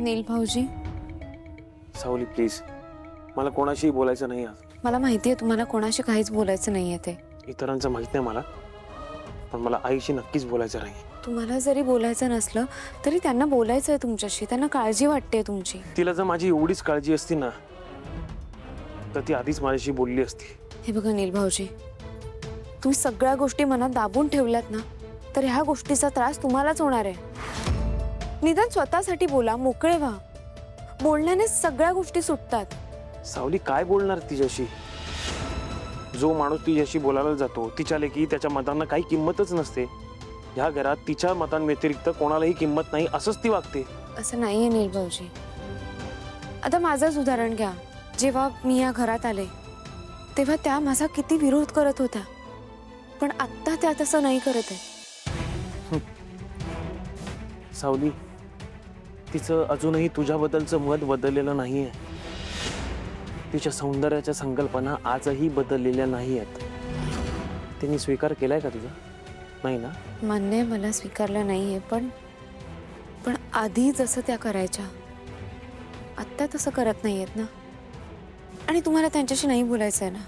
नील भाऊजी, सावली प्लीज, मला कोणाशीही बोलायचं नाही आज. मला माहिती आहे तुम्हाला कोणाशी काहीच बोलायचं नाहीये ते. इतरांचं माहित नाही मला, पण मला आईशी नक्कीच बोलायचं नाही. तुम्हाला जरी बोलायचं नसलं तरी त्यांना बोलायचं आहे तुमच्याशी. त्यांना काळजी वाटते तुमची. तिला जर माझी एवढीच काळजी असती ना तर ती आधीच माझ्याशी बोलली असती. हे बघा नील भाऊजी, तुम्ही सगळ्या गोष्टी मनात दाबून ठेवल्यात ना तर ह्या गोष्टीचा त्रास तुम्हालाच होणार आहे. निदान स्वतःसाठी बोला, मोकळे व्हा. बोलण्याने सगळ्या गोष्टी सुटतात. सावली काय बोलणार तिच्याशी? जो माणूस तिच्याशी बोलायला जातो तिच्या लेकी त्याच्या मतांना काही किंमतच नसते. ह्या घरात तिच्या मतांव्यतिरिक्त कोणालाही किंमत नाही असंच ती वागते. असं नाहीये नील भाऊजी. आता माझंच उदाहरण घ्या. जेव्हा मी या घरात आले तेव्हा त्या माझा किती विरोध करत होत्या, पण आत्ता त्या तसं नाही करत आहे. सावली, तिचं अजूनही तुझ्याबद्दलचं मत बदललेलं नाहीये. तिच्या सौंदर्याच्या संकल्पना आजही बदललेल्या नाही आहेत. तिने स्वीकार केलाय का तुझा? नाही ना? मान्य आहे, मला स्वीकारलं नाहीये, पण आधी जसं त्या करायच्या आत्ता तसं करत नाहीयेत ना. आणि तुम्हाला त्यांच्याशी नाही बोलायचं आहे ना,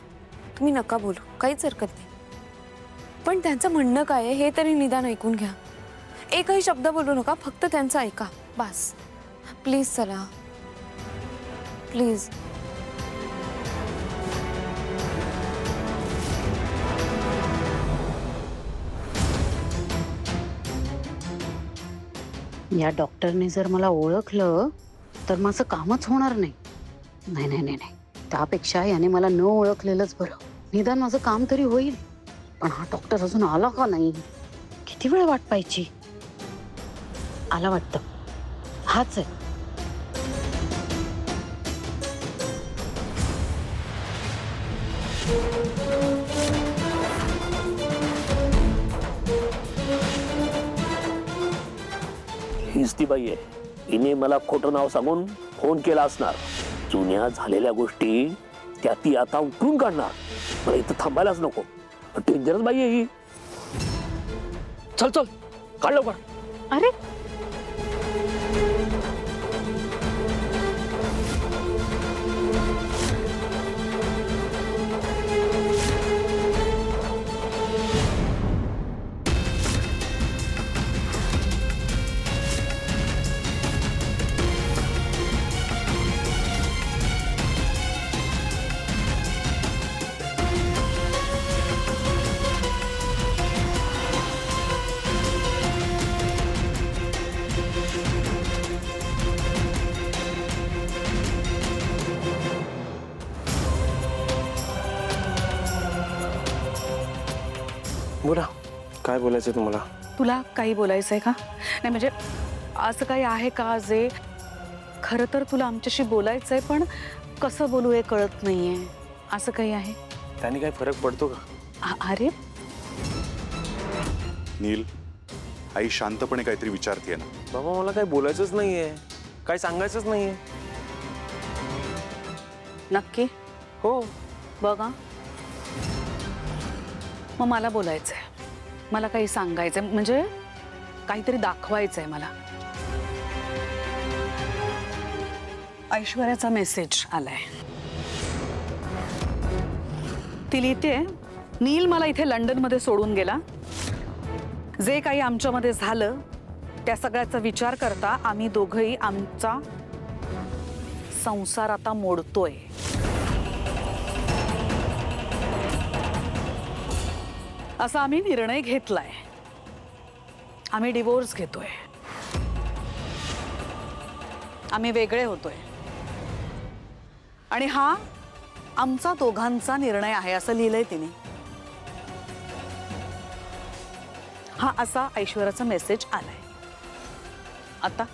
तुम्ही नका बोलू, काहीच हरकत नाही. पण त्यांचं म्हणणं काय आहे हे तरी निदान ऐकून घ्या. एकही शब्द बोलू नका, फक्त त्यांचं ऐका बस. प्लीज चला, प्लीज. या डॉक्टरने जर मला ओळखलं तर माझं कामच होणार नाही. नाही नाही नाही नाही, त्यापेक्षा याने मला न ओळखलेलंच बरं. निदान माझं काम तरी होईल. पण हा डॉक्टर अजून आला का नाही? किती वेळ वाट पाहायची? आला वाटतं, हाच आहे. हीच ती बाई आहे. हिने मला खोटं नाव सांगून फोन केला असणार. जुन्या झालेल्या गोष्टी त्या ती आता उकरून काढणार. मला इथं थांबायलाच नको. डेंजरस बाई आहे ही. चल चल, काढ लवकर. अरे बोला, काय बोलायचं तुम्हाला? तुला काही बोलायचंय का? नाही म्हणजे असं काही आहे का जे खरं तर तुला आमच्याशी बोलायचंय पण कसं बोलू हे कळत नाहीये, असं काही आहे? त्याने काय फरक पडतो का? अरे नील, आई शांतपणे काहीतरी विचारतीये ना. बाबा, मला काय बोलायचंच नाहीये, काय सांगायचंच नाहीये. नक्की? हो. बघा, मग मला बोलायचंय, मला काही सांगायचंय, म्हणजे काहीतरी दाखवायचंय मला. ऐश्वर्याचा मेसेज आलाय. ती लिहिते, नील मला इथे लंडनमध्ये सोडून गेला. जे काही आमच्यामध्ये झालं त्या सगळ्याचा विचार करता आम्ही दोघंही आमचा संसार आता मोडतोय. असा आम्ही निर्णय घेतलाय. आम्ही डिवोर्स घेतोय. आम्ही वेगळे होतोय. आणि हा आमचा दोघांचा निर्णय आहे असं लिहिलंय तिने. हा असा ऐश्वर्याचा मेसेज आलाय. आता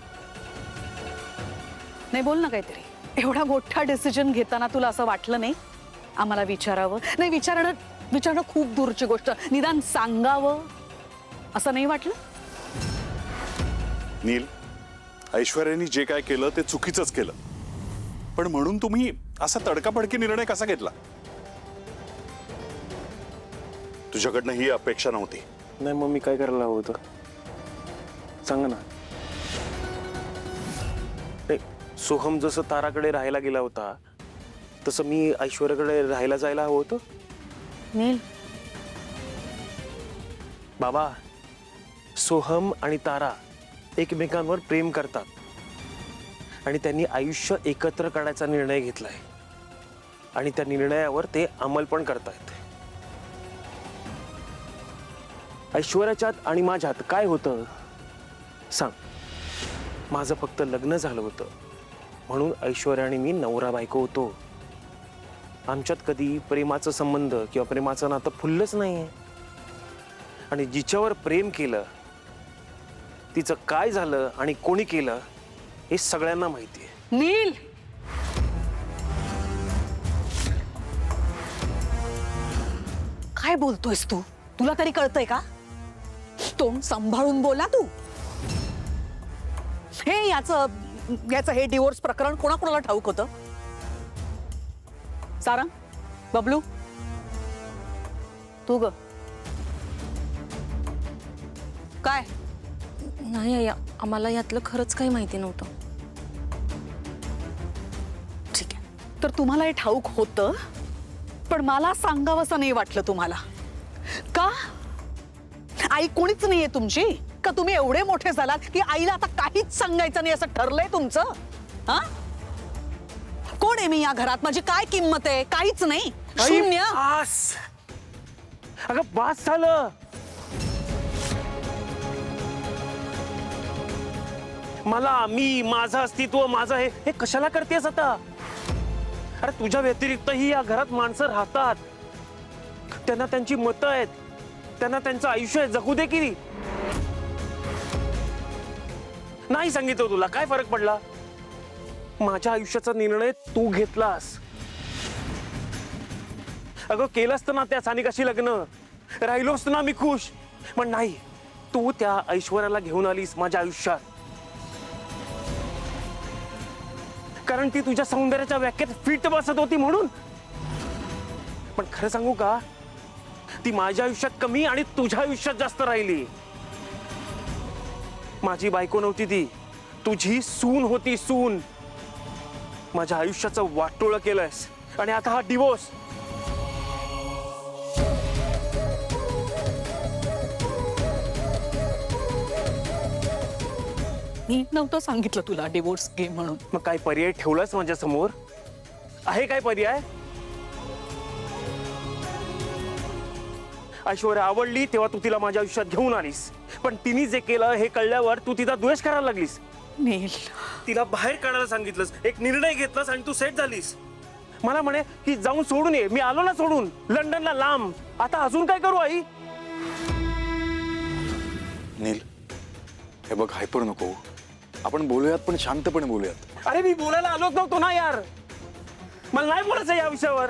नाही, बोल ना काहीतरी. एवढा मोठा डिसिजन घेताना तुला असं वाटलं नाही आम्हाला विचारावं? नाही, विचारणं खूप दूरची गोष्ट, निदान सांगावं असं नाही वाटलं? नील, ऐश्वर्याने जे काय केलं ते चुकीचंच केलं. पण म्हणून तुम्ही असा तडकाफडकी निर्णय कसा घेतला? तुझ्याकडनं ही अपेक्षा नव्हती. नाही, मग मी काय करायला हवं होतं? सांग ना. सोहम जसं ताराकडे राहायला गेला होता तसं मी ऐश्वर्याकडे राहायला जायला हवं होतं. नील, बाबा, सोहम आणि तारा एकमेकांवर प्रेम करतात आणि त्यांनी आयुष्य एकत्र करण्याचा निर्णय घेतलाय आणि त्या निर्णयावर ते अंमल पण करतायत. ऐश्वर्याच्यात आणि माझ्यात काय होतं सांग. माझं फक्त लग्न झालं होतं म्हणून ऐश्वर्या आणि मी नवरा बायको होतो. आमच्यात कधी प्रेमाचा संबंध किंवा प्रेमाचं नातं फुललंच नाहीये. आणि जिच्यावर प्रेम केलं तिचं काय झालं आणि कोणी केलं हे सगळ्यांना माहिती आहे. नील, काय बोलतोयस तू? तुला तरी कळतंय का? तोंड सांभाळून बोला तू. हे याचं हे डिवोर्स प्रकरण कोणाकोणाला ठाऊक होतं? सारंग, बबलू, तू ग काय? नाही आई, आम्हाला यातलं खरंच काही माहिती नव्हतं. ठीक आहे, तर तुम्हाला हे ठाऊक होतं पण मला सांगावंसं नाही वाटलं तुम्हाला का? आई कोणीच नाहीये तुमची का? तुम्ही एवढे मोठे झालात की आईला आता काहीच सांगायचं नाही असं ठरलंय तुमचं? हा, कोण आहे मी या घरात? माझी काय किंमत आहे? काहीच नाही, शून्य. बास. अगं बास झालं. मला, मी, माझं अस्तित्व, माझं हे कशाला करतेस आता? अरे तुझ्या व्यतिरिक्तही या घरात माणसं राहतात. त्यांना त्यांची मतं आहेत, त्यांना त्यांचं आयुष्य आहे, जगू दे की. नाही सांगितलं तुला काय फरक पडला? माझ्या आयुष्याचा निर्णय तू घेतलास. अगं केलं असतं ना त्या सानिकाशी लग्न, राहिलो असतो ना मी खुश. पण नाही, तू त्या ऐश्वर्याला घेऊन आलीस माझ्या आयुष्यात कारण ती तुझ्या सौंदर्याच्या व्याख्येत फिट बसत होती म्हणून. पण खरं सांगू का, ती माझ्या आयुष्यात कमी आणि तुझ्या आयुष्यात जास्त राहिली. माझी बायको नव्हती ती, तुझी सून होती, सून. माझ्या आयुष्याचं वाटोळं केलंयस आणि आता हा डिवोर्स. मी नव्हतं सांगितलं तुला डिवोर्स घे म्हणून. मग काय पर्याय ठेवलास माझ्या समोर? आहे काय पर्याय? ऐश्वर्या आवडली तेव्हा तू तिला माझ्या आयुष्यात घेऊन आलीस, पण तिने जे केलं हे कळल्यावर तू तिचा द्वेष करायला लागलीस. नील, तिला बाहेर काढायला सांगितलंस, एक निर्णय घेतलास आणि तू सेट झालीस. मला म्हणे की जाऊन सोडून ये. मी आलो ना सोडून, लंडनला लांब. आता अजून काय करू आई? नील, हे बघ, हायपर नको. आपण बोलूयात पण शांतपणे बोलूयात. अरे मी बोलायला आलोच नव्हतो ना यार. मला नाही बोलायचं या विषयावर.